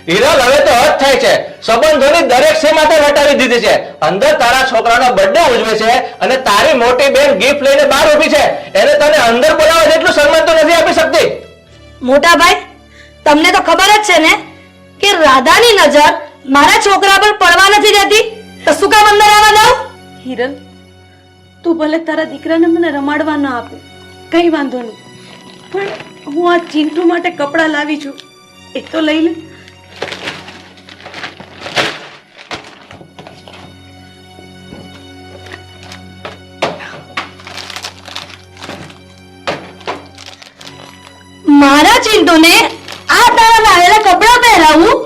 હિરલ હવે તો હદ થાય છે, સંબંધોની દરેક સીમાતે વટાવી દીધી છે. અંદર તારા છોકરાનો બર્થડે ઉજવે છે અને તારી મોટી બેન ગિફ્ટ લઈને બહાર ઊભી છે, એને તને અંદર બોલાવવા જેટલું સન્માન તો નથી આપી શકતી. મોટા ભાઈ, તમને તો ખબર જ છે ને કે રાધાની નજર મારા છોકરા પર પડવા નથી દેતી, તો શું કામ અંદર આવવા દઉં? હિરલ, તું ભલે તારા દીકરાને મને રમાડવા ન આપે, કઈ વાંધો નહીં, પણ હું આ ચિંટુ માટે કપડાં લાવી છું, એ તો લઈ લે. મારા ચિંટુને આ તારા લાવેલા કપડાં પહેરાવું?